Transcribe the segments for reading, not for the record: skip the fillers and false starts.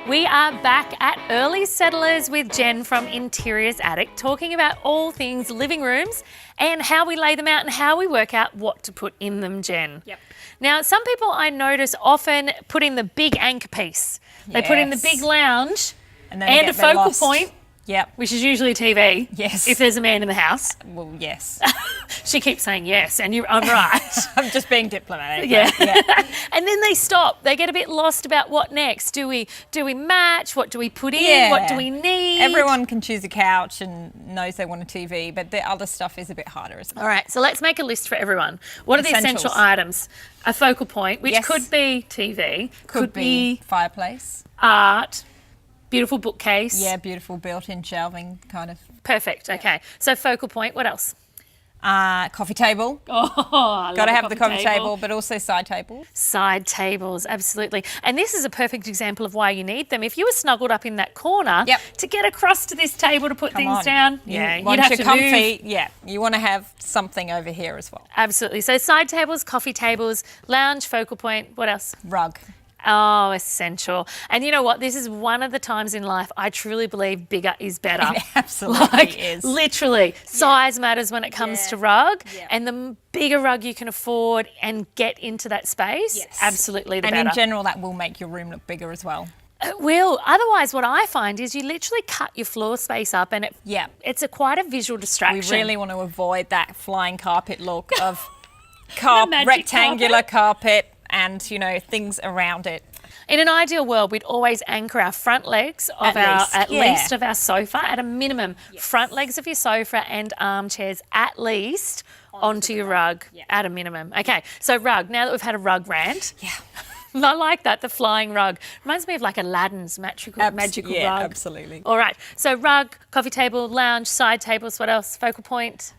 We are back at Early Settlers with Jen from Interiors Attic, talking about all things living rooms and how we lay them out and how we work out what to put in them, Jen. Yep. Now, some people I notice often put in the big anchor piece. They put in the big lounge and a focal point. Yep. Which is usually a TV. Yes. If there's a man in the house. Well, yes. She keeps saying yes, and I'm right. I'm just being diplomatic. Yeah. And then they stop. They get a bit lost about what next. Do we match? What do we put in? Yeah. What do we need? Everyone can choose a couch and knows they want a TV, but the other stuff is a bit harder, isn't it? All right, so let's make a list for everyone. What are the essential items? A focal point, which could be TV, could be fireplace, art, beautiful bookcase. Yeah, beautiful built-in shelving kind of. Perfect. Okay. So focal point. What else? Coffee table. Oh, got to have the coffee table, but also side tables. Side tables, absolutely. And this is a perfect example of why you need them. If you were snuggled up in that corner, to get across to this table to put things down, you'd have to move. Yeah, you want to have something over here as well. Absolutely. So side tables, coffee tables, lounge, focal point. What else? Rug. Oh, essential. And you know what? This is one of the times in life I truly believe bigger is better. It absolutely is. Literally. Size matters when it comes to rug. Yeah. And the bigger rug you can afford and get into that space, absolutely the better. And in general, that will make your room look bigger as well. It will. Otherwise, what I find is you literally cut your floor space up and it's quite a visual distraction. We really want to avoid that flying carpet look of rectangular carpet and, you know, things around it. In an ideal world, we'd always anchor our front legs of at least of our sofa at a minimum. Front legs of your sofa and armchairs at least onto your rug at a minimum. Okay, so rug. Now that we've had a rug rant. Yeah. I like that, the flying rug. Reminds me of like Aladdin's magical rug. Yeah, absolutely. All right, so rug, coffee table, lounge, side tables, what else? Focal point?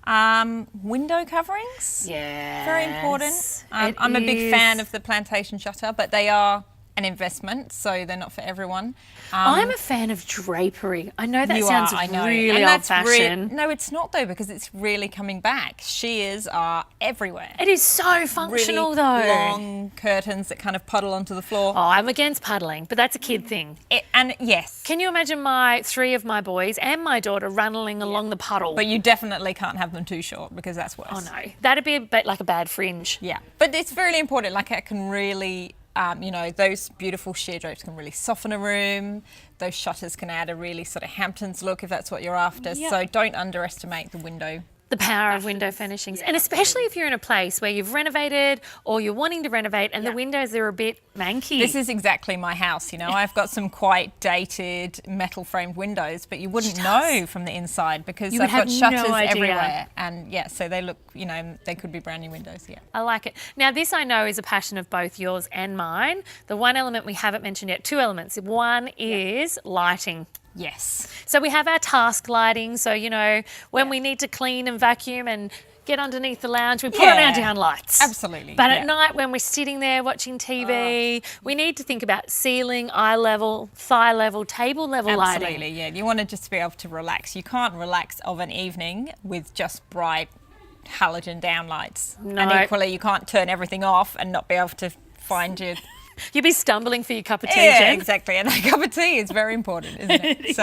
Window coverings. Yeah. Very important. I'm a big fan of the plantation shutter, but they are an investment, so they're not for everyone. I'm a fan of drapery. I know that sounds really old-fashioned. No, it's not though, because it's really coming back. Shears are everywhere. It is so functional really though. Long curtains that kind of puddle onto the floor. Oh, I'm against puddling, but that's a kid thing. Yes. Can you imagine three of my boys and my daughter running along the puddle? But you definitely can't have them too short, because that's worse. Oh no, that'd be a bit like a bad fringe. Yeah, but it's really important. Like, it can really... you know, those beautiful sheer drapes can really soften a room. Those shutters can add a really sort of Hamptons look if that's what you're after. Yep. So don't underestimate the window. The power of window furnishings. And especially if you're in a place where you've renovated or you're wanting to renovate and the windows are a bit manky. This is exactly my house, you know. I've got some quite dated metal framed windows, but you wouldn't know from the inside because they've got shutters everywhere. And so they look, you know, they could be brand new windows, I like it. Now this I know is a passion of both yours and mine. The one element we haven't mentioned yet, two elements. One is lighting. Yes. So we have our task lighting. So, you know, when we need to clean and vacuum and get underneath the lounge, we put on our down lights. Absolutely. But at night when we're sitting there watching TV, we need to think about ceiling, eye level, thigh level, table level lighting. Absolutely, yeah. You want to just be able to relax. You can't relax of an evening with just bright halogen downlights. No. And equally, you can't turn everything off and not be able to find your... You'd be stumbling for your cup of tea, Jen. Exactly. And that cup of tea is very important, isn't it? So,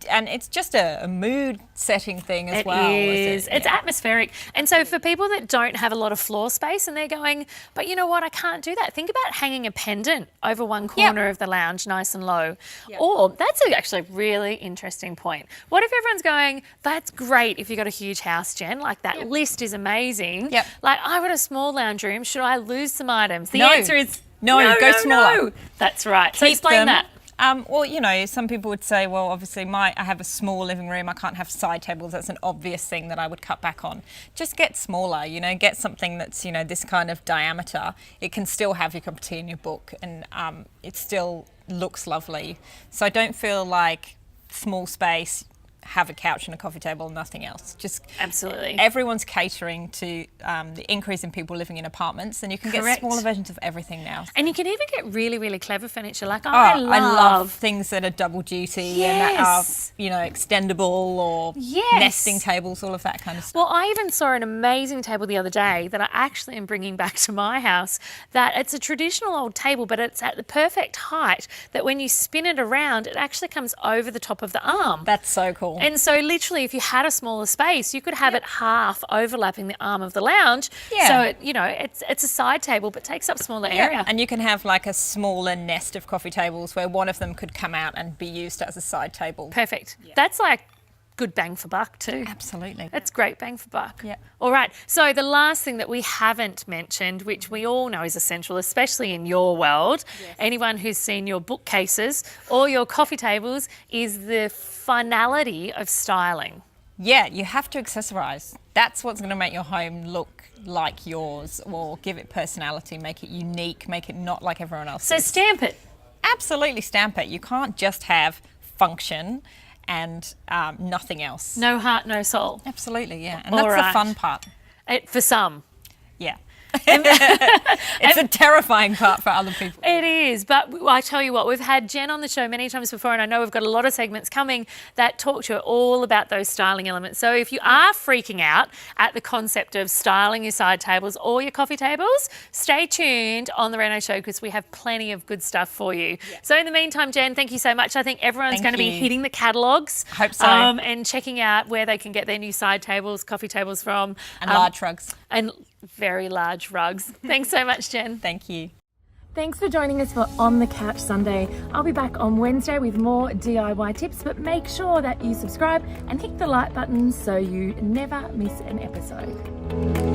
and it's just a mood setting thing as well. It's atmospheric. And so for people that don't have a lot of floor space and they're going, but you know what, I can't do that. Think about hanging a pendant over one corner of the lounge, nice and low. Or that's actually a really interesting point. What if everyone's going, that's great if you've got a huge house, Jen, like that list is amazing. Like, I've got a small lounge room. Should I lose some items? The answer is no, go smaller. No. That's right. So explain that. Well, you know, some people would say, well, obviously I have a small living room. I can't have side tables. That's an obvious thing that I would cut back on. Just get smaller, you know, get something that's, you know, this kind of diameter. It can still have your cup of tea and your book and it still looks lovely. So I don't feel like small space, have a couch and a coffee table and nothing else. Just Absolutely. Everyone's catering to the increase in people living in apartments, and you can Correct. get smaller versions of everything now. And you can even get really, really clever furniture. Like I love things that are double duty and that are, Yes. extendable or Yes. nesting tables, all of that kind of stuff. Well, I even saw an amazing table the other day that I actually am bringing back to my house, that it's a traditional old table, but it's at the perfect height that when you spin it around, it actually comes over the top of the arm. That's so cool. And so literally if you had a smaller space, you could have it half overlapping the arm of the lounge. Yeah. So, it's a side table but takes up smaller area. And you can have like a smaller nest of coffee tables where one of them could come out and be used as a side table. Perfect. That's like good bang for buck too. Absolutely. That's great bang for buck. Yeah. All right. So the last thing that we haven't mentioned, which we all know is essential, especially in your world, anyone who's seen your bookcases or your coffee tables, is the finality of styling. Yeah, you have to accessorize. That's what's going to make your home look like yours or give it personality, make it unique, make it not like everyone else's. So stamp it. Absolutely stamp it. You can't just have function and nothing else. No heart, no soul. Absolutely, yeah. And All that's right. the fun part. For some. Yeah. It's a terrifying part for other people. It is, but I tell you what, we've had Jen on the show many times before, and I know we've got a lot of segments coming that talk to you all about those styling elements. So if you are freaking out at the concept of styling your side tables or your coffee tables, stay tuned on the Reno show because we have plenty of good stuff for you. Yeah. So in the meantime, Jen, thank you so much. I think everyone's going to be hitting the catalogues. I hope so. And checking out where they can get their new side tables, coffee tables from. And large rugs. And very large rugs. Thanks so much, Jen. Thank you. Thanks for joining us for On the Couch Sunday. I'll be back on Wednesday with more DIY tips, but make sure that you subscribe and hit the like button so you never miss an episode.